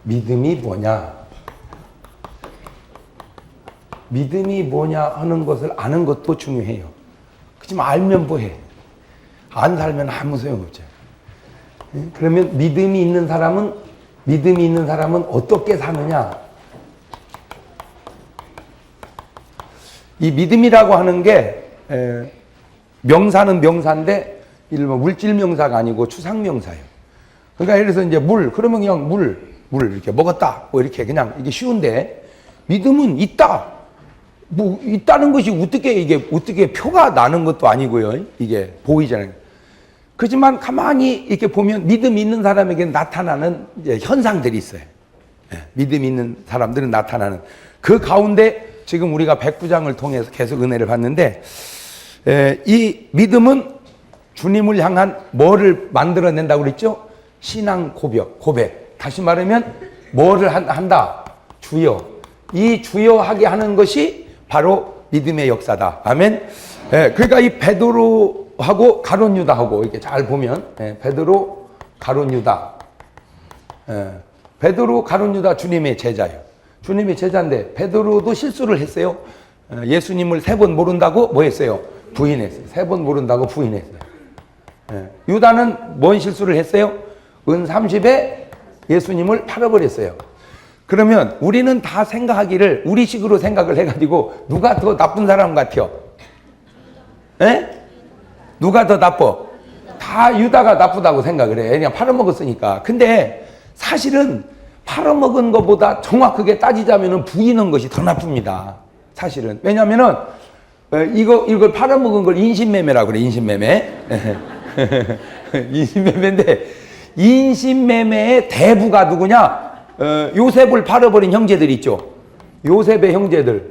믿음이 뭐냐? 믿음이 뭐냐 하는 것을 아는 것도 중요해요. 그렇지만 알면 뭐해? 안 살면 아무 소용없죠. 그러면 믿음이 있는 사람은 어떻게 사느냐? 이 믿음이라고 하는 게 명사는 명사인데 물질 명사가 아니고 추상 명사예요. 그러니까 예를 들어서 이제 그러면 그냥 물 이렇게 먹었다 뭐 이렇게 그냥 이게 쉬운데, 믿음은 있다. 뭐 있다는 것이 어떻게 표가 나는 것도 아니고요. 이게 보이잖아요. 그렇지만 가만히 이렇게 보면 믿음이 있는 사람에게 나타나는 이제 현상들이 있어요. 믿음이 있는 사람들은 나타나는 그 가운데 지금 우리가 백부장을 통해서 계속 은혜를 받는데, 이 믿음은 주님을 향한 뭐를 만들어낸다고 그랬죠? 신앙 고백. 다시 말하면 뭐를 한다? 주여. 이 주여하게 하는 것이 바로 믿음의 역사다. 아멘. 그러니까 이 베드로하고 가룟 유다하고 이렇게 잘 보면, 베드로, 가룟 유다. 베드로, 가룟 유다 주님의 제자예요. 주님의 제자인데 베드로도 실수를 했어요. 예수님을 3번 모른다고 뭐 했어요? 부인했어요. 3번 모른다고 부인했어요. 유다는 뭔 실수를 했어요? 은 30에 예수님을 팔아버렸어요. 그러면 우리는 다 생각하기를 우리식으로 생각을 해가지고 누가 더 나쁜 사람 같아요? 누가 더 나빠? 다 유다가 나쁘다고 생각을 해. 그냥 팔아먹었으니까. 근데 사실은 팔아먹은 것보다 정확하게 따지자면 부인한 것이 더 나쁩니다. 사실은. 왜냐면은 이걸 팔아먹은 걸 인신매매라고 그래. 인신매매. 인신매매인데 인신매매의 대부가 누구냐? 요셉을 팔아버린 형제들 있죠. 요셉의 형제들.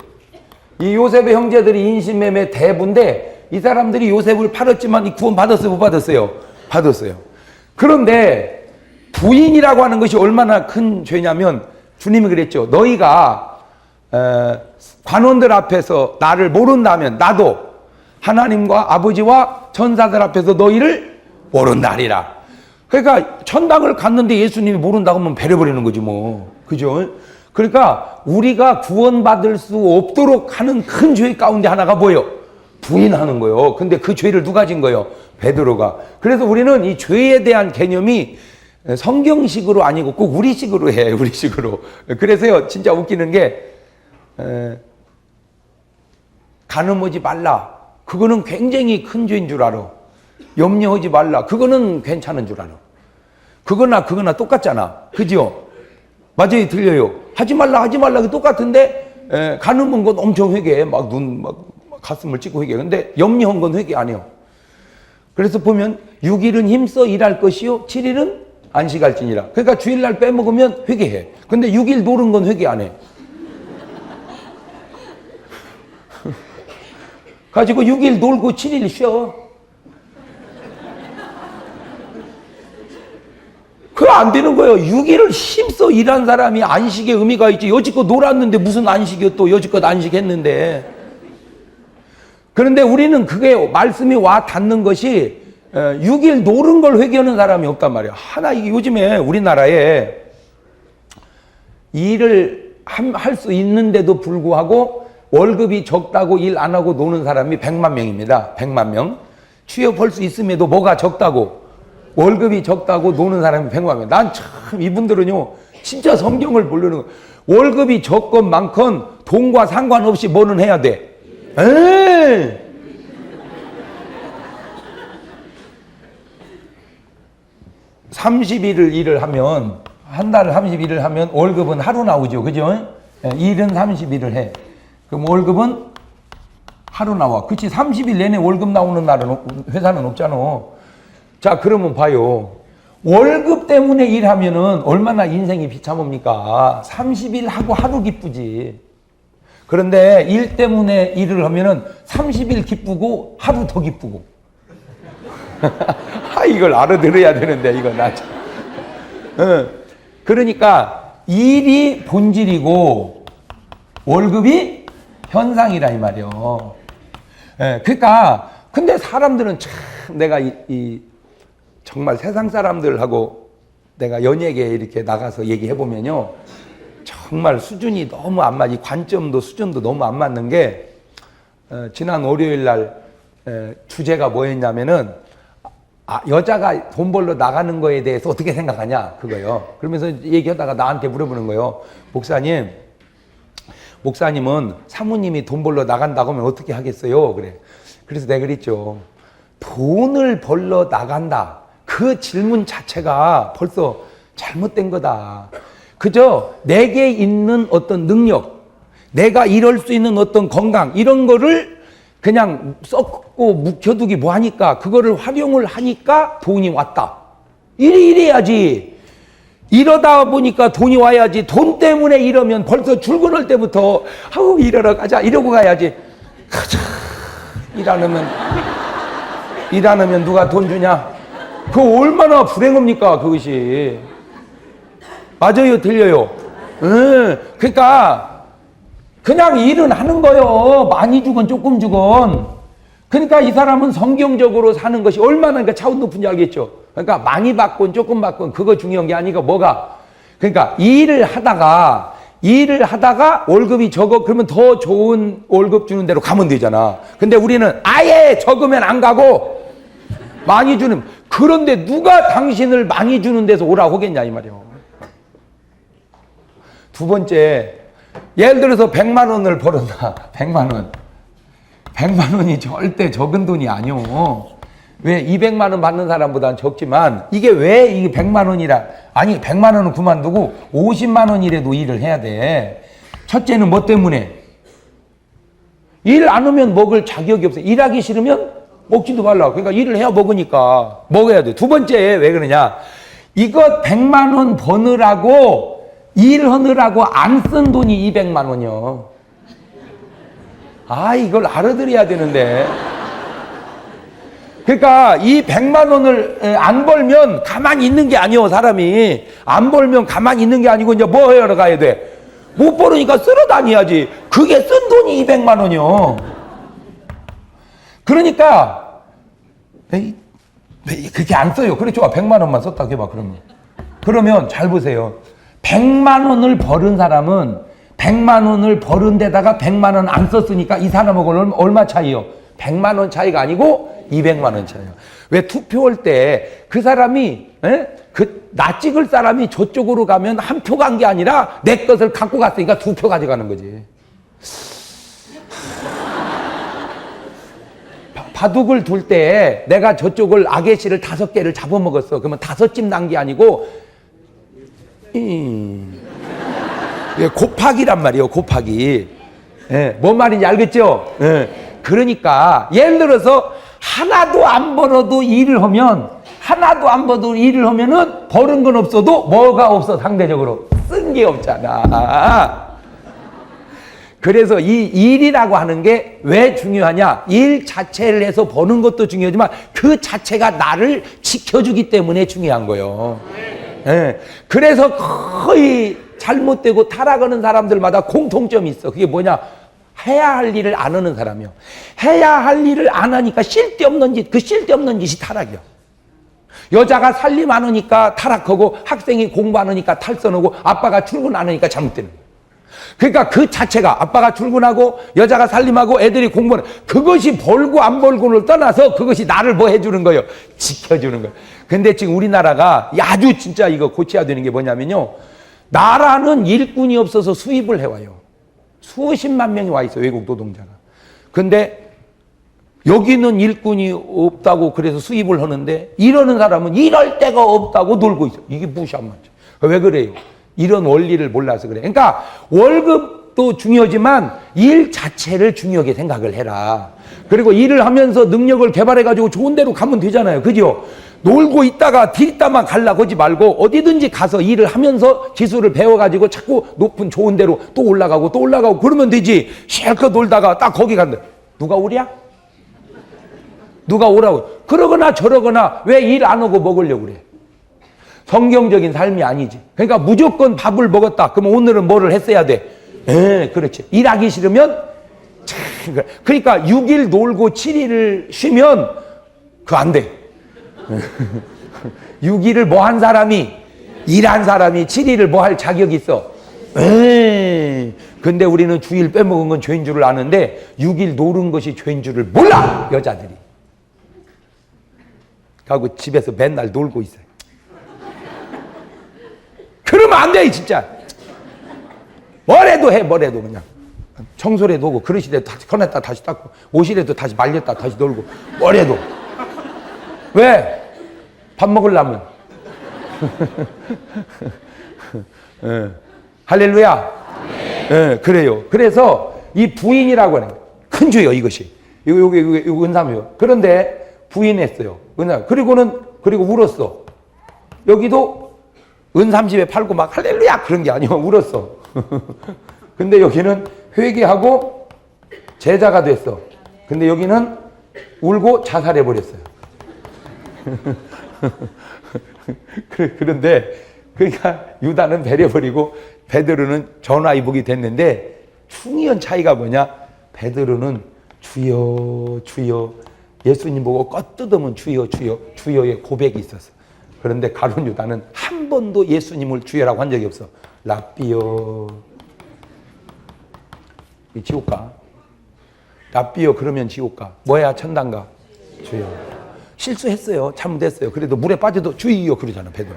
이 요셉의 형제들이 인신매매 대부인데 이 사람들이 요셉을 팔았지만 구원 받았어요? 못 받았어요? 받았어요. 그런데 부인이라고 하는 것이 얼마나 큰 죄냐면 주님이 그랬죠. 너희가 관원들 앞에서 나를 모른다면 나도 하나님과 아버지와 천사들 앞에서 너희를 모른다리라. 그러니까 천당을 갔는데 예수님이 모른다고 하면 배려버리는 거지 뭐. 그죠? 그러니까 우리가 구원받을 수 없도록 하는 큰 죄 가운데 하나가 뭐예요? 부인하는 거예요. 근데 그 죄를 누가 진 거예요? 베드로가. 그래서 우리는 이 죄에 대한 개념이 성경식으로 아니고 꼭 우리식으로 해. 우리식으로. 그래서요 진짜 웃기는 게 간음하지 말라. 그거는 굉장히 큰 죄인 줄 알아. 염려하지 말라. 그거는 괜찮은 줄 알아. 그거나 똑같잖아. 그죠? 맞아요. 들려요. 하지 말라 똑같은데 간음한 건 엄청 회개해. 막 가슴을 찢고 회개해. 근데 염려한 건 회개 안 해요. 그래서 보면 6일은 힘써 일할 것이요 7일은 안식할지니라. 그러니까 주일날 빼먹으면 회개해. 근데 6일 노른 건 회개 안 해. 가지고 6일 놀고 7일 쉬어. 그거 안 되는 거예요. 6일을 힘써 일한 사람이 안식의 의미가 있지. 여지껏 놀았는데 무슨 안식이요? 또 여지껏 안식했는데. 그런데 우리는 그게 말씀이 와 닿는 것이 6일 노른 걸 회개하는 사람이 없단 말이에요. 이게 요즘에 우리나라에 일을 할 수 있는데도 불구하고 월급이 적다고 일 안 하고 노는 사람이 100만 명입니다. 100만 명. 취업할 수 있음에도 뭐가 적다고? 월급이 적다고 노는 사람이 100만 명. 난 참 이분들은요 진짜 성경을 모르는 거예요. 월급이 적건 많건 돈과 상관없이 뭐는 해야 돼? 30일을 일을 하면 한 달을 30일을 하면 월급은 하루 나오죠. 그죠? 일은 30일을 해. 그럼 월급은 하루 나와. 그치? 30일 내내 월급 나오는 날은 회사는 없잖아. 자, 그러면 봐요. 월급 때문에 일하면은 얼마나 인생이 비참합니까? 30일 하고 하루 기쁘지. 그런데 일 때문에 일을 하면은 30일 기쁘고 하루 더 기쁘고. 이걸 알아들어야 되는데, 이거 나 참. 그러니까 일이 본질이고 월급이 현상이라 이 말이요. 그러니까 근데 사람들은 참 내가 정말 세상 사람들하고 내가 연예계에 이렇게 나가서 얘기해 보면요, 정말 수준이 너무 안 맞이, 관점도 수준도 너무 안 맞는 게, 지난 월요일 날 주제가 뭐였냐면은, 여자가 돈 벌러 나가는 거에 대해서 어떻게 생각하냐, 그거요. 그러면서 얘기하다가 나한테 물어보는 거예요. 목사님은 사모님이 돈 벌러 나간다고 하면 어떻게 하겠어요? 그래. 그래서 내가 그랬죠. 돈을 벌러 나간다. 그 질문 자체가 벌써 잘못된 거다. 그저 내게 있는 어떤 능력, 내가 이럴 수 있는 어떤 건강, 이런 거를 그냥 썩고 묵혀두기 뭐하니까, 그거를 활용을 하니까 돈이 왔다. 이래야지. 이러다 보니까 돈이 와야지. 돈 때문에 이러면 벌써 출근할 때부터 아우 일하러 가자 이러고 가야지. 가자. 일하면 누가 돈 주냐? 그거 얼마나 불행합니까, 그것이. 맞아요, 틀려요? 그러니까 그냥 일은 하는 거요. 많이 주건 조금 주건. 그러니까 이 사람은 성경적으로 사는 것이 얼마나 그러니까 차원 높은지 알겠죠? 그러니까 많이 받건 조금 받건 그거 중요한 게 아니고 뭐가? 그러니까 일을 하다가 월급이 적어 그러면 더 좋은 월급 주는 데로 가면 되잖아. 근데 우리는 아예 적으면 안 가고 많이 주는. 그런데 누가 당신을 많이 주는 데서 오라고 하겠냐 이 말이에요. 두 번째, 예를 들어서 100만 원을 벌었다. 100만 원. 100만 원이 절대 적은 돈이 아니오. 왜 200만 원 받는 사람보다는 적지만 이게 왜 이게 100만 원이라, 아니 100만 원은 그만두고 50만 원이라도 일을 해야 돼. 첫째는 뭐 때문에? 일 안 하면 먹을 자격이 없어. 일하기 싫으면 먹지도 말라. 그러니까 일을 해야 먹으니까 먹어야 돼. 두 번째 왜 그러냐? 이거 100만 원 버느라고 일하느라고 안 쓴 돈이 200만 원이요. 이걸 알아들어야 되는데. 그러니까 이 100만 원을 안 벌면 가만히 있는 게 아니오. 사람이 안 벌면 가만히 있는 게 아니고 이제 뭐 하러 가야 돼? 못 벌으니까 쓸어 다녀야지. 그게 쓴 돈이 200만 원이요. 그러니까 그렇게 안 써요. 그래 좋아. 100만 원만 썼다 해봐. 그러면 잘 보세요. 100만 원을 벌은 사람은 100만 원을 벌은 데다가 100만 원 안 썼으니까 이 사람하고는 얼마 차이요? 100만 원 차이가 아니고 200만 원 차이요. 왜 투표할 때 그 사람이 나 찍을 사람이 저쪽으로 가면 한 표 간 게 아니라 내 것을 갖고 갔으니까 2표 가져가는 거지. 바둑을 둘 때 내가 저쪽을 아게씨를 5개를 잡아먹었어. 그러면 5집 난 게 아니고 곱하기란 말이에요. 곱하기. 뭔 말인지 알겠죠? 그러니까 예를 들어서 하나도 안 벌어도 일을 하면은 버는 건 없어도 뭐가 없어? 상대적으로 쓴 게 없잖아. 그래서 이 일이라고 하는 게 왜 중요하냐? 일 자체를 해서 버는 것도 중요하지만 그 자체가 나를 지켜주기 때문에 중요한 거예요. 그래서 거의 잘못되고 타락하는 사람들마다 공통점이 있어. 그게 뭐냐? 해야 할 일을 안 하는 사람이요. 해야 할 일을 안 하니까 쓸데없는 짓이 타락이요. 여자가 살림 안 하니까 타락하고, 학생이 공부 안 하니까 탈선하고, 아빠가 출근 안 하니까 잘못되는 거예요. 그러니까 그 자체가 아빠가 출근하고 여자가 살림하고 애들이 공부하는, 그것이 벌고 안 벌고를 떠나서 그것이 나를 뭐 해주는 거예요? 지켜주는 거예요. 근데 지금 우리나라가 아주 진짜 이거 고쳐야 되는 게 뭐냐면요, 나라는 일꾼이 없어서 수입을 해와요. 수십만 명이 와 있어, 외국 노동자가. 근데 여기는 일꾼이 없다고 그래서 수입을 하는데, 이러는 사람은 일할 데가 없다고 놀고 있어. 이게 무시한 말이죠. 왜 그래요? 이런 원리를 몰라서 그래. 그러니까 월급도 중요하지만 일 자체를 중요하게 생각을 해라. 그리고 일을 하면서 능력을 개발해가지고 좋은 데로 가면 되잖아요. 그죠? 놀고 있다가 뒷담만 가려고 하지 말고 어디든지 가서 일을 하면서 기술을 배워가지고 자꾸 높은 좋은 데로 또 올라가고 그러면 되지. 실컷 놀다가 딱 거기 간다. 누가 오랴? 누가 오라고? 그러거나 저러거나 왜 일 안 하고 먹으려고 그래? 성경적인 삶이 아니지. 그러니까 무조건 밥을 먹었다. 그러면 오늘은 뭐를 했어야 돼? 그렇지. 일하기 싫으면 그러니까 6일 놀고 7일을 쉬면 그거 안 돼. 6일을 뭐 한 사람이 일한 사람이 7일을 뭐 할 자격이 있어? 에이, 근데 우리는 주일 빼먹은 건 죄인 줄을 아는데 6일 노는 것이 죄인 줄을 몰라! 여자들이. 가고 집에서 맨날 놀고 있어요. 그러면 안 돼, 진짜. 뭐래도 해, 뭐래도 그냥. 청소래도 오고, 그릇이라도 다시 꺼냈다 다시 닦고, 옷이라도 다시 말렸다 다시 놀고, 뭐래도. 왜? 밥 먹으려면. 예. 할렐루야. 예, 그래요. 그래서 이 부인이라고 하는 큰 죄요, 이것이. 이거 은사묘. 그런데 부인했어요. 은사. 그리고 울었어. 여기도 은삼집에 팔고 막 할렐루야 그런 게 아니고 울었어. 근데 여기는 회개하고 제자가 됐어. 근데 여기는 울고 자살해 버렸어요. 그런데 그러니까 유다는 배려버리고 베드로는 전화위복이 됐는데 중요한 차이가 뭐냐? 베드로는 주여 주여 예수님 보고 껏뜯으면 주여 주여 주여의 고백이 있었어. 그런데 가룟 유다는 한 번도 예수님을 주여라고 한 적이 없어. 랍비여. 이 지옥 가. 랍비여 그러면 지옥 가. 뭐야 천당 가. 주여. 실수했어요. 잘못했어요. 그래도 물에 빠져도 주여 그러잖아 베드로.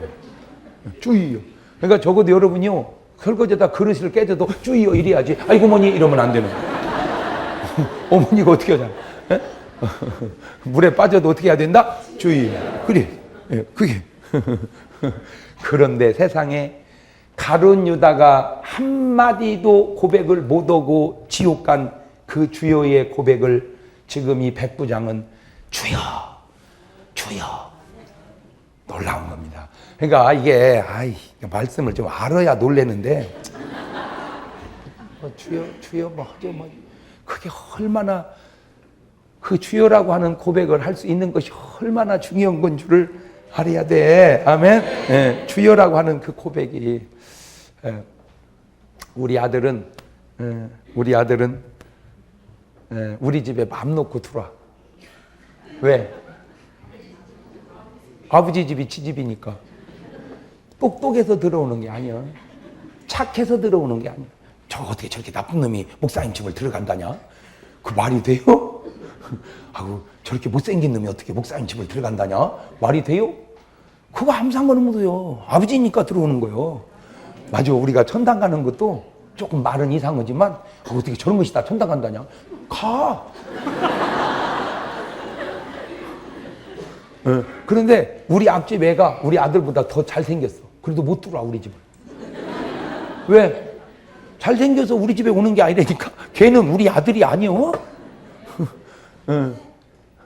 주여. 그러니까 적어도 여러분이요 설거지에다 그릇을 깨져도 주여 이래야지. 아이고 어머니 이러면 안 되는 거야. 어머니가 어떻게 하잖아. 물에 빠져도 어떻게 해야 된다? 주여. 그래. 그게. 그런데 세상에 가룟 유다가 한마디도 고백을 못하고 지옥 간 그 주여의 고백을 지금 이 백부장은 주여 주여 놀라운 겁니다. 그러니까 이게 말씀을 좀 알아야 놀래는데 주여 주여 그게 얼마나 그 주여라고 하는 고백을 할 수 있는 것이 얼마나 중요한 건 줄을 알아야 돼. 아멘. 예, 주여라고 하는 그 고백이 우리 아들은 우리 집에 맘 놓고 들어와. 왜? 아버지 집이 지 집이니까. 똑똑해서 들어오는 게 아니야. 착해서 들어오는 게 아니야. 저 어떻게 저렇게 나쁜 놈이 목사님 집을 들어간다냐? 그 말이 돼요? 아우 저렇게 못생긴 놈이 어떻게 목사님 집을 들어간다냐? 말이 돼요? 그거 아무 상관없어요. 아버지니까 들어오는 거예요. 맞아. 우리가 천당 가는 것도 조금 말은 이상하지만 어떻게 저런 것이 다 천당 간다냐? 가. 그런데 우리 앞집 애가 우리 아들보다 더 잘생겼어. 그래도 못 들어와 우리 집을. 왜? 잘생겨서 우리 집에 오는 게 아니라니까. 걔는 우리 아들이 아니요.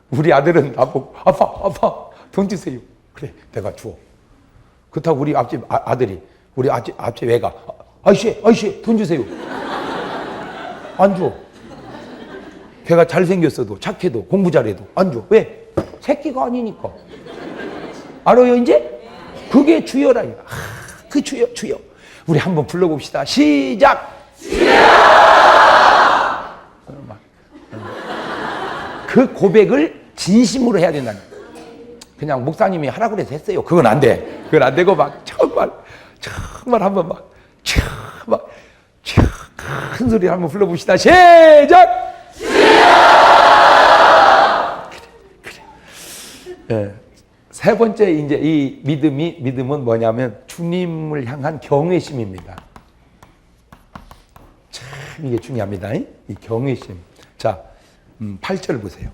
우리 아들은 나보고 아빠 돈 주세요. 그래 내가 줘. 그렇다고 우리 앞집 아들이 우리 앞집 애가 아이씨 돈 주세요. 안 줘. 걔가 잘생겼어도 착해도 공부 잘해도 안 줘. 왜? 새끼가 아니니까. 알아요 이제? 그게 주여라니까. 그 주여. 우리 한번 불러봅시다. 시작. 그 고백을 진심으로 해야 된다는 거예요. 그냥 목사님이 하라고 그래서 했어요. 그건 안 돼. 그건 안 되고 막 정말 한번 큰 소리를 한번 불러봅시다. 시작. 그래. 세 번째 이제 이 믿음은 뭐냐면 주님을 향한 경외심입니다. 참 이게 중요합니다. 이 경외심. 자, 8절 보세요.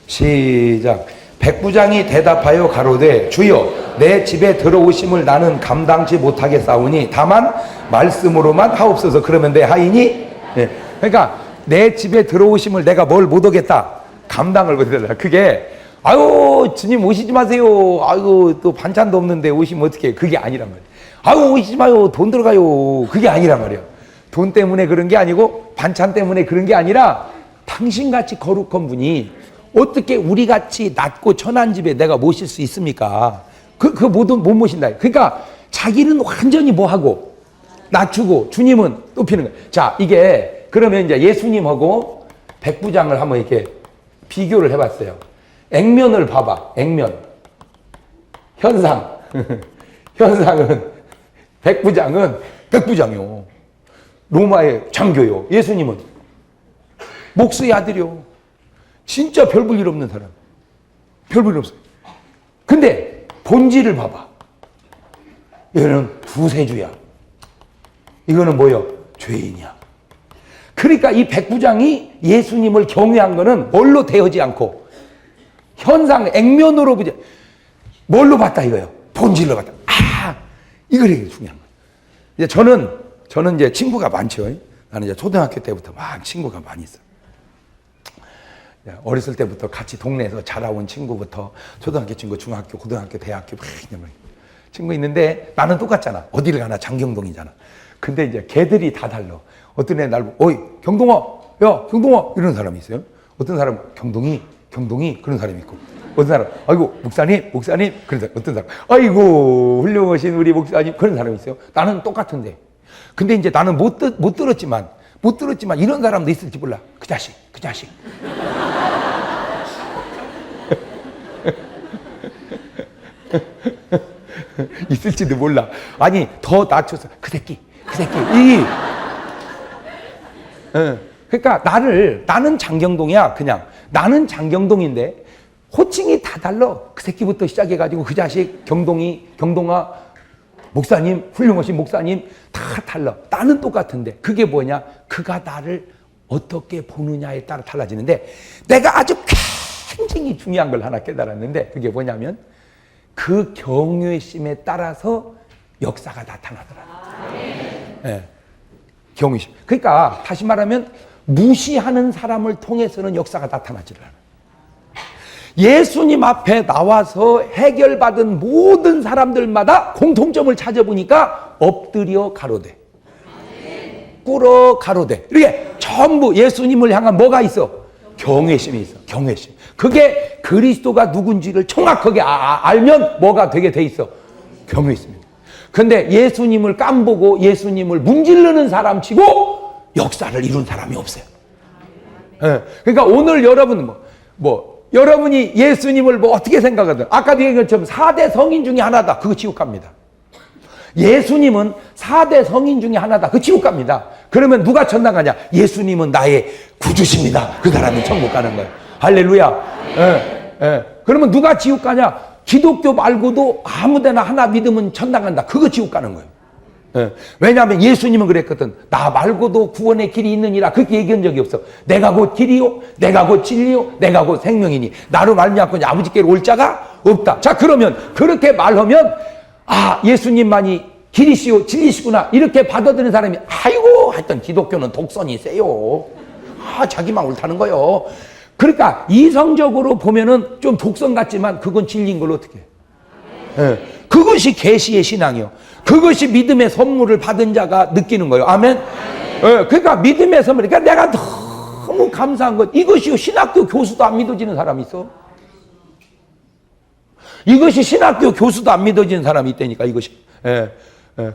시작. 백부장이 대답하여 가로되 주여 내 집에 들어오심을 나는 감당치 못하겠사오니 다만 말씀으로만 하옵소서. 그러면 내 하이니? 네. 그러니까 내 집에 들어오심을 내가 뭘 못하겠다. 감당을 못하겠다. 그게 아유 주님 오시지 마세요. 아유 또 반찬도 없는데 오시면 어떡해. 그게 아니란 말이야. 아유 오시지 마요. 돈 들어가요. 그게 아니란 말이야. 돈 때문에 그런 게 아니고 반찬 때문에 그런 게 아니라 당신같이 거룩한 분이 어떻게 우리같이 낮고 천한 집에 내가 모실 수 있습니까? 못 모신다. 그러니까 자기는 완전히 뭐하고 낮추고 주님은 높이는 거예요. 자, 이게 그러면 이제 예수님하고 백부장을 한번 이렇게 비교를 해봤어요. 액면을 봐봐. 액면. 현상. 현상은, 백부장이요. 로마의 장교요. 예수님은 목수의 아들이요. 진짜 별 볼 일 없는 사람. 별 볼 일 없어요. 근데 본질을 봐봐. 얘는 구세주야. 이거는 뭐요? 죄인이야. 그러니까 이 백부장이 예수님을 경외한 거는 뭘로 되어지 않고 현상, 액면으로 보지. 뭘로 봤다 이거요? 본질로 봤다. 이거 되게 중요한 거예요. 이제 저는 이제 친구가 많죠. 나는 이제 초등학교 때부터 막 친구가 많이 있어요. 어렸을 때부터 같이 동네에서 자라온 친구부터 초등학교 친구, 중학교, 고등학교, 대학교 막 친구 있는데 나는 똑같잖아. 어디를 가나 장경동이잖아. 근데 이제 걔들이 다 달라. 어떤 애 날 보고, 어이, 경동아, 야, 경동아, 이런 사람이 있어요. 어떤 사람, 경동이, 그런 사람이 있고. 어떤 사람, 아이고, 목사님, 그런 사람, 어떤 사람, 아이고, 훌륭하신 우리 목사님, 그런 사람이 있어요. 나는 똑같은데. 근데 이제 나는 못 들었지만, 이런 사람도 있을지 몰라. 그 자식. 있을지도 몰라. 아니, 더 낮춰서, 그 새끼. 그러니까 나는 장경동이야, 그냥. 나는 장경동인데, 호칭이 다 달라. 그 새끼부터 시작해가지고 그 자식, 경동아, 목사님, 훌륭하신 목사님, 다 달라. 나는 똑같은데. 그게 뭐냐? 그가 나를 어떻게 보느냐에 따라 달라지는데, 내가 아주 굉장히 중요한 걸 하나 깨달았는데, 그게 뭐냐면, 그 경외심에 따라서 역사가 나타나더라. 네. 경외심. 그러니까 다시 말하면 무시하는 사람을 통해서는 역사가 나타나질 않아요. 예수님 앞에 나와서 해결받은 모든 사람들마다 공통점을 찾아보니까 엎드려 가로되, 꿇어 가로되, 이렇게 전부 예수님을 향한 뭐가 있어? 경외심이 있어. 경외심. 그게 그리스도가 누군지를 정확하게 알면 뭐가 되게 돼 있어? 경외심입니다. 근데 예수님을 깜보고 예수님을 문지르는 사람 치고 역사를 이룬 사람이 없어요. 네. 그러니까 오늘 여러분 여러분이 예수님을 어떻게 생각하든 아까도 얘기한 것처럼 4대 성인 중에 하나다. 그거 지옥 갑니다. 예수님은 4대 성인 중에 하나다. 그 지옥 갑니다. 그러면 누가 천당 가냐? 예수님은 나의 구주십니다. 그 사람이 천국 가는 거예요. 할렐루야. 그러면 누가 지옥 가냐? 기독교 말고도 아무데나 하나 믿으면 천당 간다. 그거 지옥 가는 거예요. 왜냐하면 예수님은 그랬거든. 나 말고도 구원의 길이 있느니라. 그렇게 얘기한 적이 없어. 내가 곧 길이요, 내가 곧 진리요, 내가 곧 생명이니 나로 말미암고 아버지께로 올 자가 없다. 자, 그러면 그렇게 말하면 예수님만이 길이시요 진리시구나 이렇게 받아들이는 사람이 아이고 하여튼 기독교는 독선이 세요. 자기만 옳다는 거요. 그러니까 이성적으로 보면은 좀 독선 같지만 그건 진리인 걸 어떻게 해? 그것이 계시의 신앙이요. 그것이 믿음의 선물을 받은 자가 느끼는 거예요. 아멘. 그러니까 믿음의 선물. 그러니까 내가 너무 감사한 것. 이것이요. 신학교 교수도 안 믿어지는 사람이 있어. 이것이 신학교 교수도 안 믿어지는 사람이 있다니까. 이것이.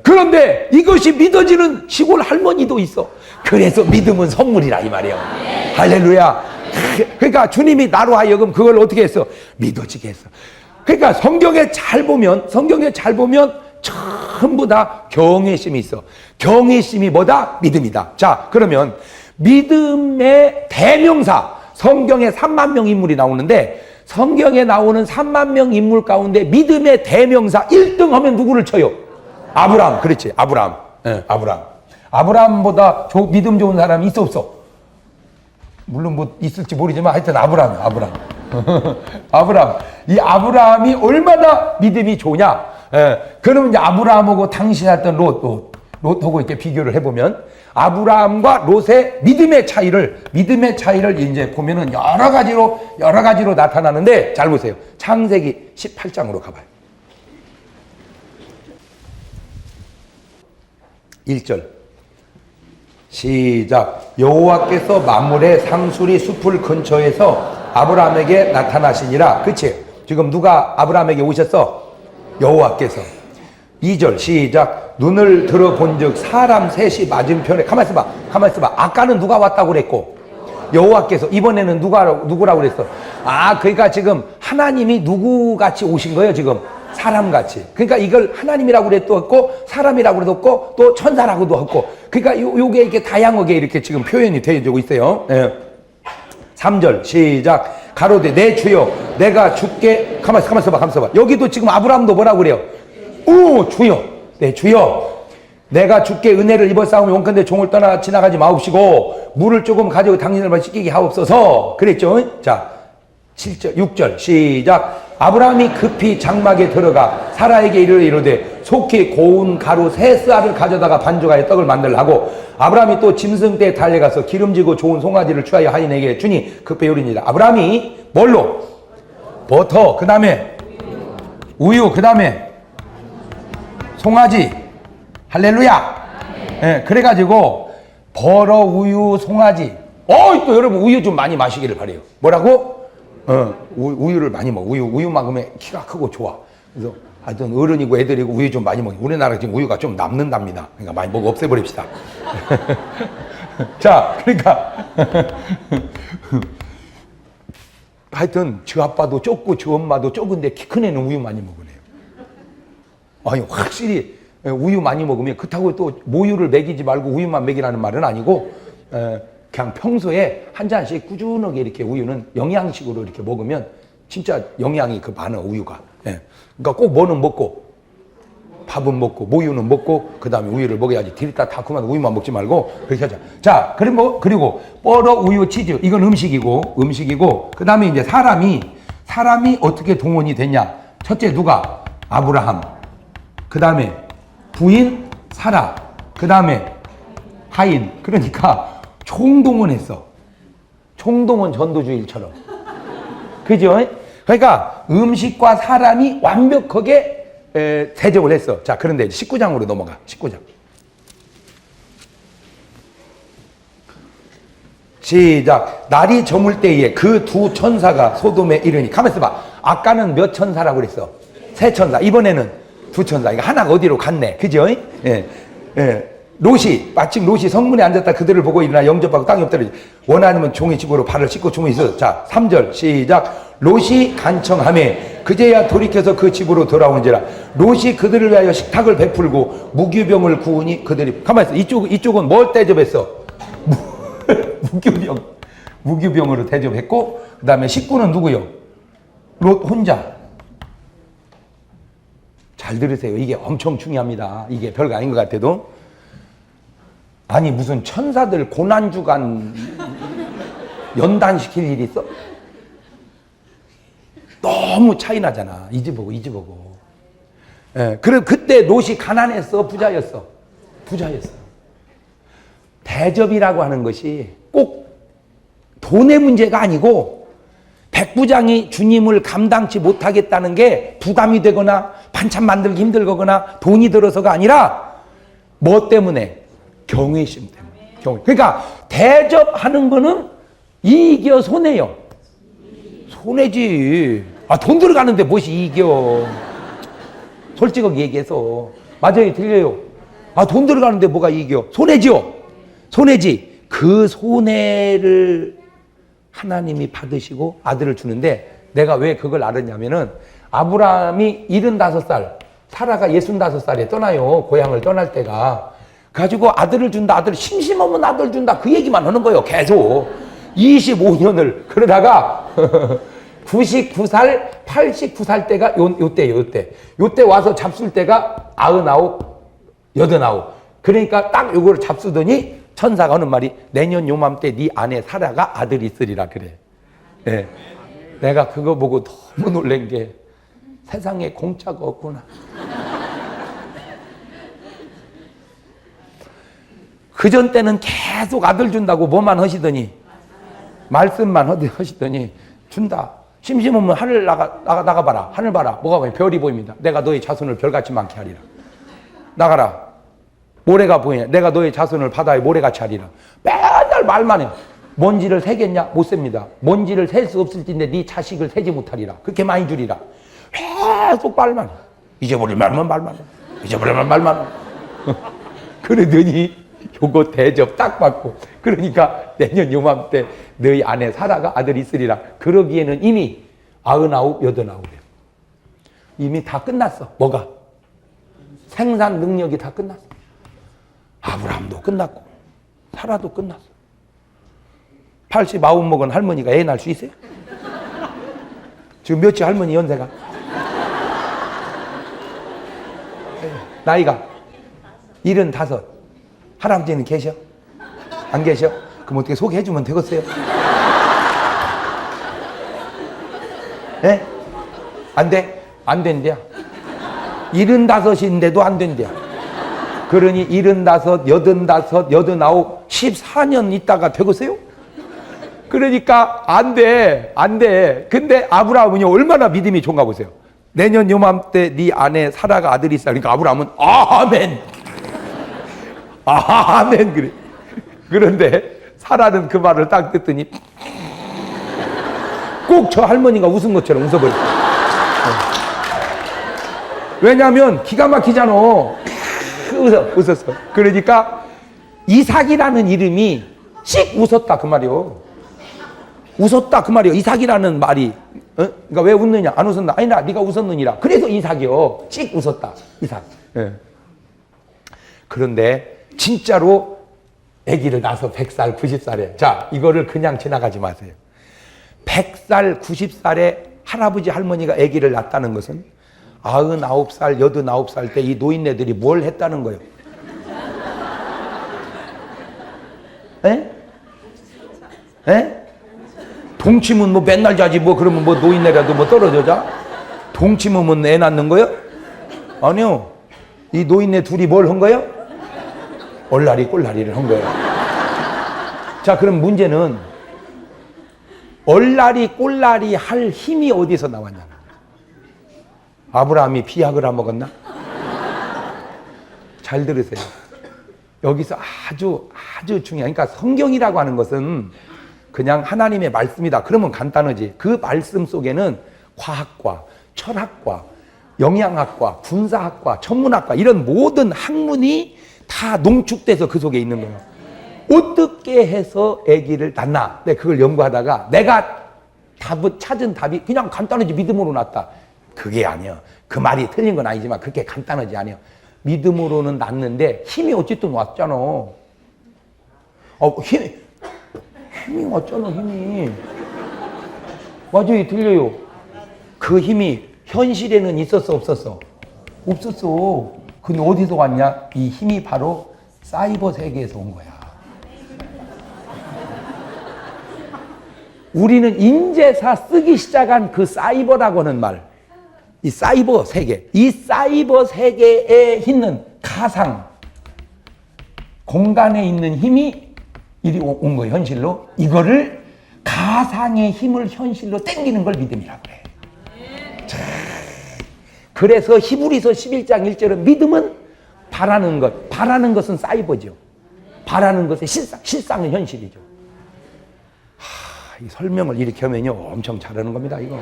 그런데 이것이 믿어지는 시골 할머니도 있어. 그래서 믿음은 선물이라 이 말이에요. 할렐루야. 그러니까 주님이 나로 하여금 그걸 어떻게 했어? 믿어지게 했어. 그러니까 성경에 잘 보면 전부 다 경외심이 있어. 경외심이 뭐다? 믿음이다. 자, 그러면 믿음의 대명사, 성경에 3만 명 인물이 나오는데 성경에 나오는 3만 명 인물 가운데 믿음의 대명사 1등 하면 누구를 쳐요? 아브라함. 그렇지, 아브라함. 아브라함. 아브라함보다 믿음 좋은 사람이 있어 없어? 물론 있을지 모르지만 하여튼 아브라함이야, 아브라함. 아브라함. 이 아브라함이 얼마나 믿음이 좋냐? 그러면 이제 아브라함하고 당시 했던 롯하고 이렇게 비교를 해보면 아브라함과 롯의 믿음의 차이를 이제 보면은 여러 가지로 나타나는데 잘 보세요. 창세기 18장으로 가봐요. 1절. 시작. 여호와께서 만물의 상수리 숲을 근처에서 아브라함에게 나타나시니라. 그치? 지금 누가 아브라함에게 오셨어? 여호와께서. 2절 시작. 눈을 들어본 즉 사람 셋이 맞은편에. 가만있어 봐. 아까는 누가 왔다고 그랬고 여호와께서. 이번에는 누구라고 그랬어? 그러니까 지금 하나님이 누구같이 오신 거예요 지금? 사람같이. 그러니까 이걸 하나님이라고 그래도 없고 사람이라고 그래도 없고 또 천사라고도 없고. 그러니까 요게 이렇게 다양하게 이렇게 지금 표현이 되어지고 있어요. 예. 3절 시작. 가로되 내 주여 내가 주께 가만있어 봐. 여기도 지금 아브라함도 뭐라고 그래요? 오 주여 내 주여 내가 주께 은혜를 입었사오니 원컨대 종을 떠나 지나가지 마옵시고 물을 조금 가지고 당신을 씻기게 하옵소서 그랬죠. 자 7절 6절 시작. 아브라함이 급히 장막에 들어가 사라에게 이르되 속히 고운 가루 세 쌀을 가져다가 반죽하여 떡을 만들라고. 아브라함이 또 짐승대에 달려가서 기름지고 좋은 송아지를 취하여 하인에게 주니 급히 요리니라. 아브라함이 뭘로? 버터, 그 다음에 우유, 그 다음에 송아지. 할렐루야. 예, 그래가지고 버터, 우유, 송아지. 또 여러분 우유 좀 많이 마시기를 바래요. 뭐라고? 우유를 많이 먹어. 우유 먹으면 키가 크고 좋아. 그래서 하여튼 어른이고 애들이고 우유 좀 많이 먹어. 우리나라 지금 우유가 좀 남는답니다. 그러니까 많이 먹어 없애버립시다. 자, 그러니까 하여튼 저 아빠도 좁고 저 엄마도 좁은데 키 큰 애는 우유 많이 먹으네요. 아니 확실히 우유 많이 먹으면 그렇다고 또 모유를 먹이지 말고 우유만 먹이라는 말은 아니고 그냥 평소에 한 잔씩 꾸준하게 이렇게 우유는 영양식으로 이렇게 먹으면 진짜 영양이 많아 우유가. 예. 그러니까 꼭 뭐는 먹고 밥은 먹고 모유는 먹고 그 다음에 우유를 먹어야지. 들이다 다 그만 우유만 먹지 말고 그렇게 하자. 자, 그리고 버터, 우유, 치즈 이건 음식이고 그 다음에 이제 사람이 어떻게 동원이 됐냐? 첫째 누가? 아브라함. 그 다음에 부인 사라. 그 다음에 하인. 그러니까 총동원했어. 총동원 전도주일처럼. 그죠? 그러니까 음식과 사람이 완벽하게 대접을 했어. 자, 그런데 19장으로 넘어가. 19장. 시작. 날이 저물 때에 그 두 천사가 소돔에 이르니. 가만있어 봐. 아까는 몇 천사라고 그랬어? 세 천사. 이번에는 두 천사. 이거 하나가 어디로 갔네. 그죠? 예. 마침 롯이 성문에 앉았다 그들을 보고 일어나 영접하고 땅에 엎드려 원하면 종의 집으로 발을 씻고 종이 있어. 자 3절 시작. 롯이 간청하매 그제야 돌이켜서 그 집으로 돌아오는지라. 롯이 그들을 위하여 식탁을 베풀고 무교병을 구우니 그들이 가만히 있어. 이쪽은 뭘 대접했어? 무교병으로 대접했고 그 다음에 식구는 누구요? 롯 혼자. 잘 들으세요. 이게 엄청 중요합니다. 이게 별거 아닌 것 같아도. 아니 무슨 천사들 고난주간 연단시킬 일이 있어? 너무 차이 나잖아. 이 집 보고 이 집 보고. 예, 그래 그때 롯이 가난했어? 부자였어? 부자였어. 대접이라고 하는 것이 꼭 돈의 문제가 아니고 백부장이 주님을 감당치 못하겠다는 게 부담이 되거나 반찬 만들기 힘들거나 돈이 들어서가 아니라 뭐 때문에? 경외심 때문에. 그러니까 대접하는 거는 이익이요 손해요? 손해지. 돈 들어가는데 무엇이 이익이요? 솔직하게 얘기해서. 맞아요, 틀려요? 돈 들어가는데 뭐가 이익이요? 손해지요? 손해지. 그 손해를 하나님이 받으시고 아들을 주는데 내가 왜 그걸 알았냐면은 아브라함이 75살, 사라가 65살에 떠나요. 고향을 떠날 때가. 가지고 아들을 준다, 아들 심심하면 아들 준다 그 얘기만 하는 거예요. 계속 25년을 그러다가 99살 89살 때가 요때 와서 잡술 때가 89 그러니까 딱 요거를 잡수더니 천사가 하는 말이 내년 요맘때 네 아내 사라가 아들이 있으리라 그래. 네. 내가 그거 보고 너무 놀란 게 세상에 공짜가 없구나. 그전 때는 계속 아들 준다고 뭐만 하시더니 말씀만 하시더니 준다. 심심하면 하늘 나가봐라. 하늘 봐라. 뭐가 보이면 별이 보입니다. 내가 너의 자손을 별같이 많게 하리라. 나가라. 모래가 보이냐. 내가 너의 자손을 바다에 모래같이 하리라. 맨날 말만 해요. 먼지를 세겠냐? 못 셉니다. 먼지를 셀 수 없을 텐데 네 자식을 세지 못하리라. 그렇게 많이 주리라. 계속 말만 해. 잊어버릴 말만 해. 잊어버릴 말만 해. 그러더니 요거 대접 딱 받고 그러니까 내년 요맘때 너희 아내 사라가 아들이 있으리라. 그러기에는 이미 89, 89이에요. 이미 다 끝났어. 뭐가? 생산 능력이 다 끝났어. 아브라함도 끝났고 사라도 끝났어. 89 먹은 할머니가 애 낳을 수 있어요? 지금 몇이 할머니 연세가? 나이가 75. 할아버지는 계셔? 안 계셔? 그럼 어떻게 소개해주면 되겠어요? 예? 안 돼? 안 된대요. 75인데도 안 된대요. 그러니 75, 85, 89, 14년 있다가 되겠어요? 그러니까 안 돼. 안 돼. 근데 아브라함은요, 얼마나 믿음이 좋은가 보세요. 내년 요맘때 네 아내 사라가 아들이 있어. 그러니까 아브라함은 아멘. 아멘. 그래. 그런데 사라는 그 말을 딱 듣더니 꼭 저 할머니가 웃은 것처럼 웃어버렸어. 왜냐하면 기가 막히잖아. 웃었어. 그러니까 이삭이라는 이름이 씩 웃었다 그 말이요. 웃었다 그 말이요. 이삭이라는 말이. 그러니까 왜 웃느냐? 안 웃었나? 아니나 네가 웃었느니라. 그래서 이삭이요. 씩 웃었다. 이삭. 예. 그런데 진짜로 아기를 낳아서 100살, 90살에 자 이거를 그냥 지나가지 마세요. 100살, 90살에 할아버지 할머니가 아기를 낳았다는 것은 99살, 89살 때 이 노인네들이 뭘 했다는 거예요? 에? 에? 동치면 뭐 맨날 자지 뭐 그러면 뭐 노인네라도 뭐 떨어져 자? 동치면 애 낳는 거요? 아니요. 이 노인네 둘이 뭘 한 거예요? 얼라리 꼴라리를 한 거예요. 자, 그럼 문제는 얼라리 꼴라리 할 힘이 어디서 나왔냐? 아브라함이 비아그라 먹었나? 잘 들으세요. 여기서 아주 중요한, 그러니까 성경이라고 하는 것은 그냥 하나님의 말씀이다. 그러면 간단하지. 그 말씀 속에는 과학과 철학과 영양학과 군사학과 천문학과 이런 모든 학문이 다 농축돼서 그 속에 있는 거예요. 어떻게 해서 아기를 낳나? 네, 그걸 연구하다가 내가 찾은 답이 그냥 간단하지. 믿음으로 낳았다. 그게 아니야. 그 말이 틀린 건 아니지만 그렇게 간단하지 않아요. 믿음으로는 낳는데 힘이 어쨌든 왔잖아. 힘이 왔잖아. 힘이. 맞아요. 들려요. 그 힘이 현실에는 있었어 없었어? 없었어. 근데 어디서 왔냐? 이 힘이 바로 사이버 세계에서 온 거야. 우리는 인제사 쓰기 시작한 그 사이버라고 하는 말, 이 사이버 세계, 이 사이버 세계에 있는 가상 공간에 있는 힘이 이리 온 거예요. 현실로. 이거를 가상의 힘을 현실로 땡기는 걸 믿음이라고 그래. 자, 그래서 히브리서 11장 1절은 믿음은 바라는 것, 바라는 것은 사이버죠. 바라는 것은 실상은 현실이죠. 이 설명을 이렇게 하면요 엄청 잘하는 겁니다 이거.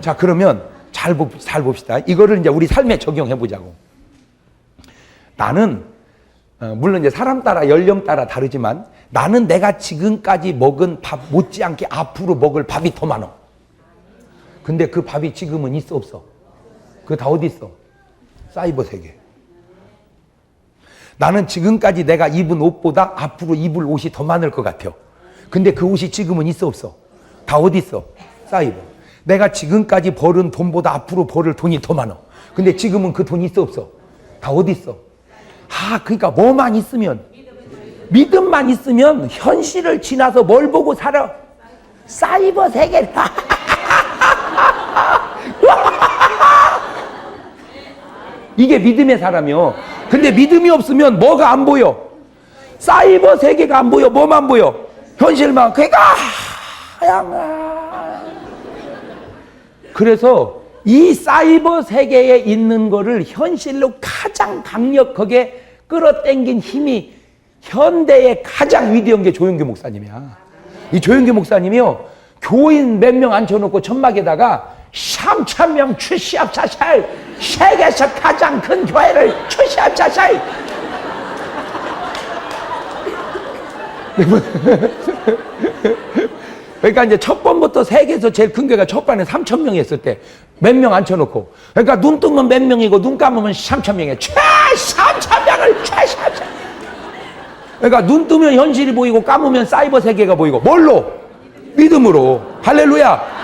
자, 그러면 잘 봅시다. 이거를 이제 우리 삶에 적용해 보자고. 나는 물론 이제 사람 따라 연령 따라 다르지만 나는 내가 지금까지 먹은 밥 못지않게 앞으로 먹을 밥이 더 많아. 근데 그 밥이 지금은 있어 없어? 그거 다 어디 있어? 사이버 세계. 나는 지금까지 내가 입은 옷보다 앞으로 입을 옷이 더 많을 것 같아. 근데 그 옷이 지금은 있어 없어? 다 어디 있어? 사이버. 내가 지금까지 벌은 돈보다 앞으로 벌을 돈이 더 많아. 근데 지금은 그 돈이 있어 없어? 다 어디 있어? 그러니까 뭐만 있으면, 믿음만 있으면 현실을 지나서 뭘 보고 살아? 사이버 세계. 이게 믿음의 사람이요. 근데 믿음이 없으면 뭐가 안 보여? 사이버 세계가 안 보여. 뭐만 보여? 현실만. 그러니까 그래서 이 사이버 세계에 있는 거를 현실로 가장 강력하게 끌어당긴 힘이 현대의 가장 위대한 게 조영규 목사님이야. 이 조영규 목사님이요, 교인 몇 명 앉혀놓고 천막에다가 3,000명 출시합사살, 세계에서 가장 큰 교회를 출시합사살. 그러니까 이제 첫 번부터 세계에서 제일 큰 교회가 첫 반에 3,000명이 있을 때 몇 명 앉혀놓고, 그러니까 눈 뜨면 몇 명이고 눈 감으면 3,000명이에요. 3,000명을 3,000명. 그러니까 눈 뜨면 현실이 보이고 감으면 사이버 세계가 보이고, 뭘로? 믿음으로. 할렐루야.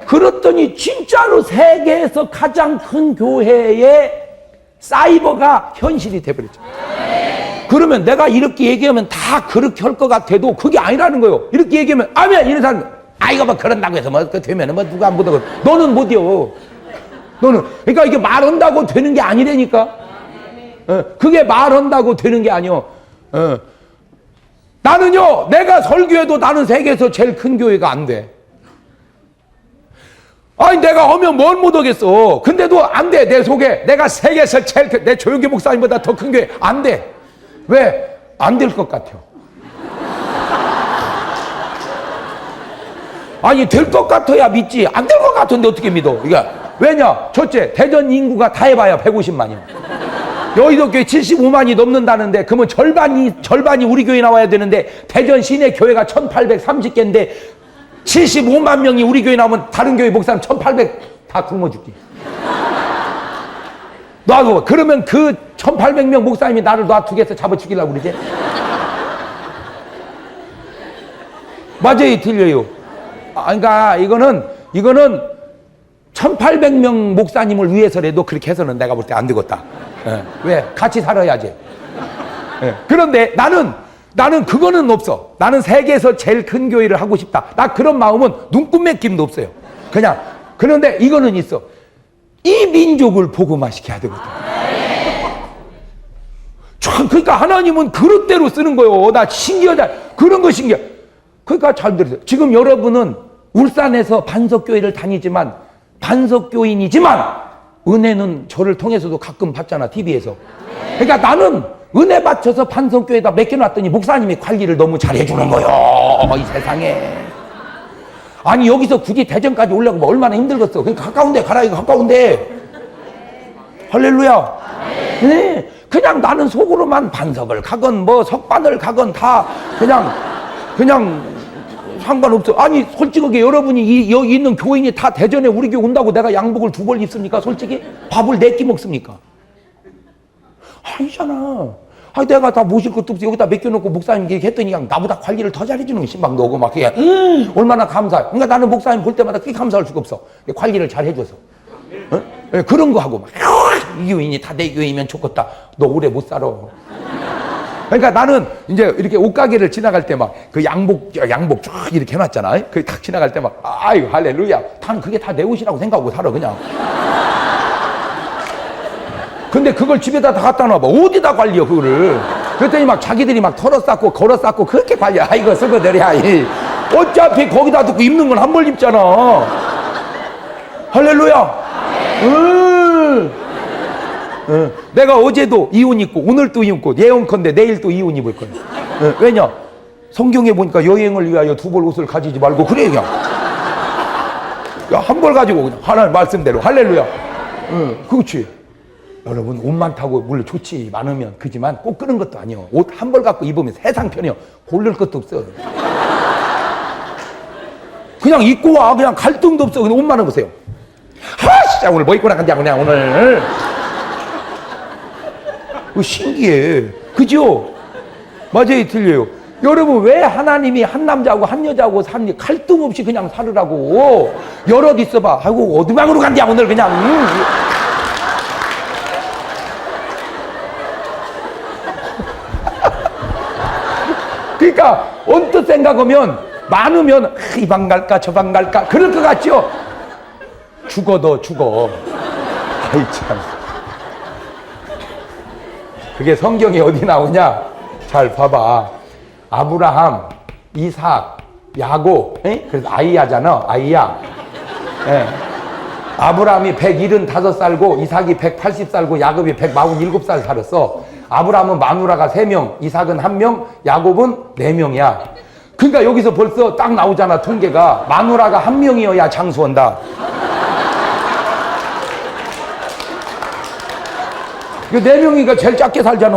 그렇더니 진짜로 세계에서 가장 큰 교회의 사이버가 현실이 돼버렸죠. 그러면 내가 이렇게 얘기하면 다 그렇게 할 것 같아도 그게 아니라는 거예요. 이렇게 얘기하면 아멘 이런 사람, 이거 뭐 그런다고 해서 뭐 되면은 뭐 누가 안 보다고. 너는 못이요. 너는. 그러니까 이게 말한다고 되는 게 아니라니까. 그게 말한다고 되는 게 아니요. 나는요, 내가 설교해도 나는 세계에서 제일 큰 교회가 안 돼. 아니 내가 하면 뭘 못하겠어. 근데도 안 돼. 내 속에 내가 세계에서 제일 큰, 내 조용기 목사님보다 더 큰 교회 안 돼. 왜? 안 될 것 같아요. 아니 될 것 같아야 믿지. 안 될 것 같은데 어떻게 믿어? 이게 왜냐? 첫째, 대전 인구가 다 해봐야 150만이요. 여의도 교회 75만이 넘는다는데, 그러면 절반이 우리 교회 나와야 되는데, 대전 시내 교회가 1830개인데 75만 명이 우리 교회 나오면 다른 교회 목사님 1800 다 굶어 죽지. 놔둬. 그러면 그 1800명 목사님이 나를 놔두겠어? 잡아 죽이려고 그러지? 맞아요, 틀려요. 그러니까 이거는 1800명 목사님을 위해서라도 그렇게 해서는 내가 볼 때 안 되겠다. 왜? 같이 살아야지. 그런데 나는 그거는 없어. 나는 세계에서 제일 큰 교회를 하고 싶다. 나 그런 마음은 눈꽃 김도 없어요. 그냥. 그런데 이거는 있어. 이 민족을 복음화시켜야 되거든. 그러니까 하나님은 그릇대로 쓰는 거예요. 나 신기하다. 그런 거 신기해. 그러니까 잘 들으세요. 지금 여러분은 울산에서 반석교회를 다니지만, 반석교인이지만 은혜는 저를 통해서도 가끔 받잖아, TV에서. 그러니까 나는 은혜 받쳐서 반석교회에다 맡겨놨더니 목사님이 관리를 너무 잘해주는 거요. 이 세상에. 아니 여기서 굳이 대전까지 올라가면 얼마나 힘들겠어. 그러니까 가까운데 가라. 이거 가까운데. 할렐루야. 네. 그냥 나는 속으로만 반석을 가건 뭐 석반을 가건 다 그냥 상관없어. 아니 솔직하게 여러분이 여기 있는 교인이 다 대전에 우리 교회 온다고 내가 양복을 2벌 입습니까? 솔직히 밥을 4끼 먹습니까? 아니잖아. 아니 내가 다 모실 것도 없이 여기다 맡겨놓고 목사님 얘기했더니 그냥 나보다 관리를 더 잘해주는 신방도 오고 막 그게 얼마나 감사해. 그러니까 나는 목사님 볼 때마다 그렇게 감사할 수가 없어. 관리를 잘 해줘서. 그런 거 하고 막 이 교인이 다 내 교인이면 좋겠다. 너 오래 못 살아. 그러니까 나는 이제 이렇게 옷가게를 지나갈 때 막 그 양복 쫙 이렇게 해놨잖아. 그 딱 지나갈 때 막 아유 할렐루야. 난 그게 다 내 옷이라고 생각하고 살아 그냥. 근데 그걸 집에다 다 갖다 놔봐. 어디다 관리해 그거를. 그랬더니 막 자기들이 막 털어 쌓고 걸어 쌓고 그렇게 관리해. 이거 쓰고 내려. 어차피 거기다 두고 입는 건 한 벌 입잖아. 할렐루야. 내가 어제도 이 옷 입고 오늘 또 이 옷 입고 예언컨대 내일 또 이 옷 입을 거야. 왜냐? 성경에 보니까 여행을 위하여 2벌 옷을 가지지 말고 그래 그냥. 한 벌 가지고 그냥 하나님 말씀대로. 할렐루야. 그렇지. 여러분 옷 많다고 물론 좋지 많으면 그지만 꼭 그런 것도 아니요. 옷 한 벌 갖고 입으면 세상 편해요. 고를 것도 없어. 그냥 입고 와. 그냥 갈등도 없어. 그냥 옷 많은 거 보세요. 진짜 오늘 뭐 입고 나간다 그냥 오늘. 신기해. 그죠? 맞아요, 틀려요. 여러분 왜 하나님이 한 남자하고 한 여자하고 사는 갈등 없이 그냥 살으라고. 여럿 있어봐. 아이고 어디방으로 간다 오늘 그냥. 그러니까 언뜻 생각하면 많으면 이 방 갈까 저 방 갈까 그럴 것 같죠? 죽어. 아이 참. 그게 성경에 어디 나오냐? 잘 봐봐. 아브라함, 이삭, 야곱, 그래서 아이야잖아. 아이야. 아브라함이 175살고 이삭이 180살고 야곱이 147살 살았어. 아브라함은 마누라가 3명, 이삭은 1명, 야곱은 4명이야. 그러니까 여기서 벌써 딱 나오잖아, 통계가. 마누라가 1명이어야 장수한다. 이거 4명이니까 제일 작게 살잖아.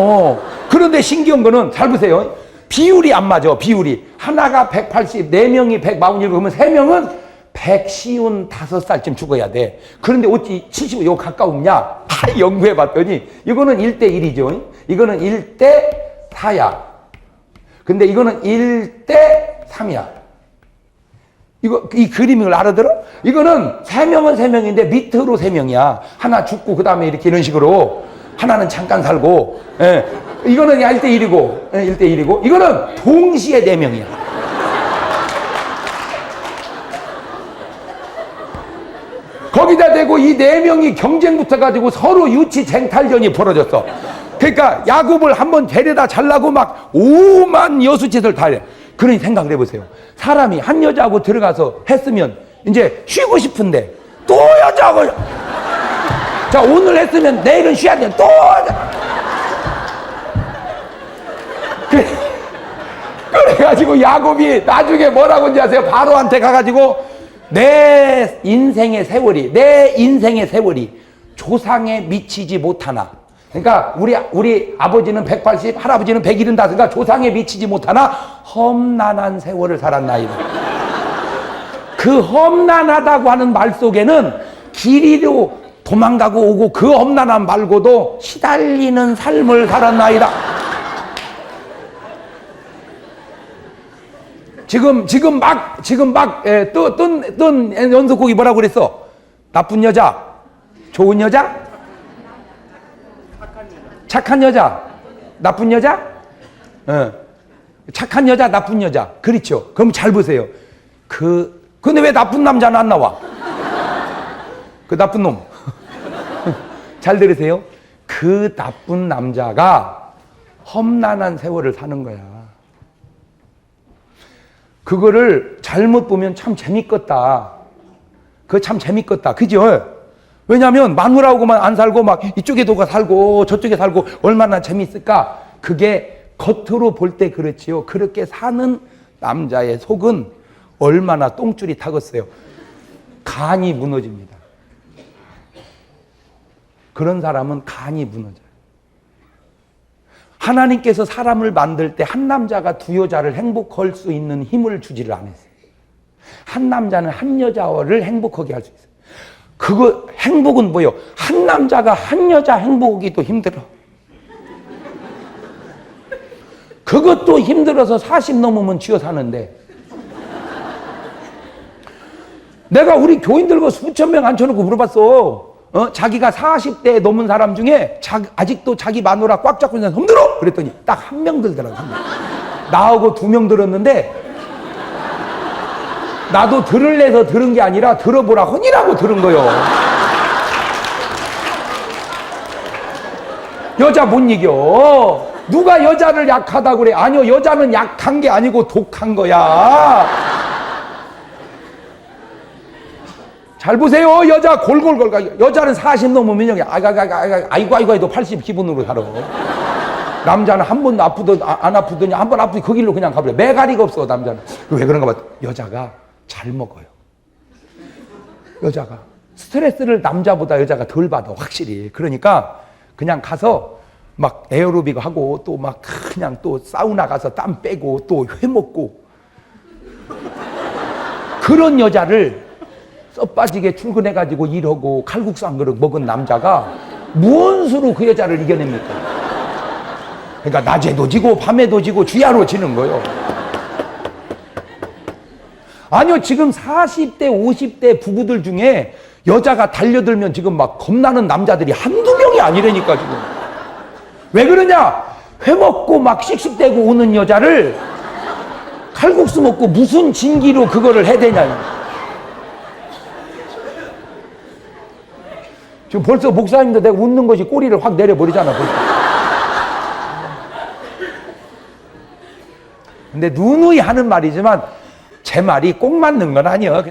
그런데 신기한 거는 잘 보세요. 비율이 안 맞아, 비율이. 하나가 180, 4명이 147, 그러면 3명은 155살쯤 죽어야 돼. 그런데 어찌 75, 요 가까우냐? 연구해 봤더니, 이거는 1대1이죠. 이거는 1대4야. 근데 이거는 1대3이야. 이 그림을 알아들어? 이거는 3명은 3명인데 밑으로 3명이야. 하나 죽고, 그 다음에 이렇게 이런 식으로. 하나는 잠깐 살고, 예. 이거는 1대1이고, 예, 1대1이고, 이거는 동시에 4명이야. 거기다 대고 이 4명이 경쟁 붙어가지고 서로 유치 쟁탈전이 벌어졌어. 그러니까 야곱을 한번 데려다 잘라고 막 오만 여수짓을 다 해. 그러니 생각을 해보세요. 사람이 한 여자하고 들어가서 했으면 이제 쉬고 싶은데 또 여자하고, 자, 오늘 했으면 내일은 쉬어야 돼. 또 그래가지고 야곱이 나중에 뭐라고 하는지 아세요? 바로한테 가가지고 내 인생의 세월이 조상에 미치지 못하나. 그러니까 우리 아버지는 180, 할아버지는 175, 그러니까 조상에 미치지 못하나 험난한 세월을 살았나이다. 그 험난하다고 하는 말 속에는 길이로 도망가고 오고 그 험난함 말고도 시달리는 삶을 살았나이다. 지금 막 뜬 연속곡이 뭐라고 그랬어? 나쁜 여자, 좋은 여자, 착한 여자, 나쁜 여자, 착한 여자, 나쁜 여자. 그렇죠. 그럼 잘 보세요. 근데 왜 나쁜 남자는 안 나와? 그 나쁜 놈. 잘 들으세요. 그 나쁜 남자가 험난한 세월을 사는 거야. 그거를 잘못 보면 참 재밌겠다. 그거 참 재밌겠다. 그죠? 왜냐하면 마누라하고만 안 살고 막 이쪽에도 살고 저쪽에 살고 얼마나 재밌을까? 그게 겉으로 볼 때 그렇지요. 그렇게 사는 남자의 속은 얼마나 똥줄이 타겠어요. 간이 무너집니다. 그런 사람은 간이 무너져요. 하나님께서 사람을 만들 때 한 남자가 두 여자를 행복할 수 있는 힘을 주지를 않았어요. 한 남자는 한 여자를 행복하게 할 수 있어요. 그거 행복은 뭐예요? 한 남자가 한 여자 행복하기도 힘들어. 그것도 힘들어서 40 넘으면 쥐어 사는데, 내가 우리 교인들과 수천 명 앉혀놓고 물어봤어. 자기가 40대 넘은 사람 중에 아직도 자기 마누라 꽉 잡고 있는 사람 흔들어! 그랬더니 딱 한 명 들더라고. 나하고 2명 들었는데, 나도 들을래서 들은 게 아니라 들어보라 허니라고 들은 거요. 여자 못 이겨. 누가 여자를 약하다고 그래? 아니요, 여자는 약한 게 아니고 독한 거야. 잘 보세요. 여자 골골골 가. 여자는 40 넘으면 아이고 너 80 기분으로 살아. 남자는 한 번도 안 아프더니 한 번 아프더니 그 길로 그냥 가버려. 매가리가 없어 남자는. 왜 그런가 봐. 여자가 잘 먹어요. 여자가 스트레스를 남자보다 여자가 덜 받아 확실히. 그러니까 그냥 가서 막 에어로빅 하고 또 막 그냥 또 사우나 가서 땀 빼고 또 회 먹고, 그런 여자를 써 빠지게 출근해가지고 일하고 칼국수 한 그릇 먹은 남자가 무슨 수로 그 여자를 이겨냅니까? 그러니까 낮에도 지고 밤에도 지고 주야로 지는 거예요. 아니요, 지금 40대 50대 부부들 중에 여자가 달려들면 지금 막 겁나는 남자들이 한두 명이 아니라니까 지금. 왜 그러냐? 회 먹고 막 씩씩대고 오는 여자를 칼국수 먹고 무슨 진기로 그거를 해대냐. 지금 벌써 목사님도 내가 웃는 것이 꼬리를 확 내려버리잖아 벌써. 근데 누누이 하는 말이지만 제 말이 꼭 맞는 건 아니야.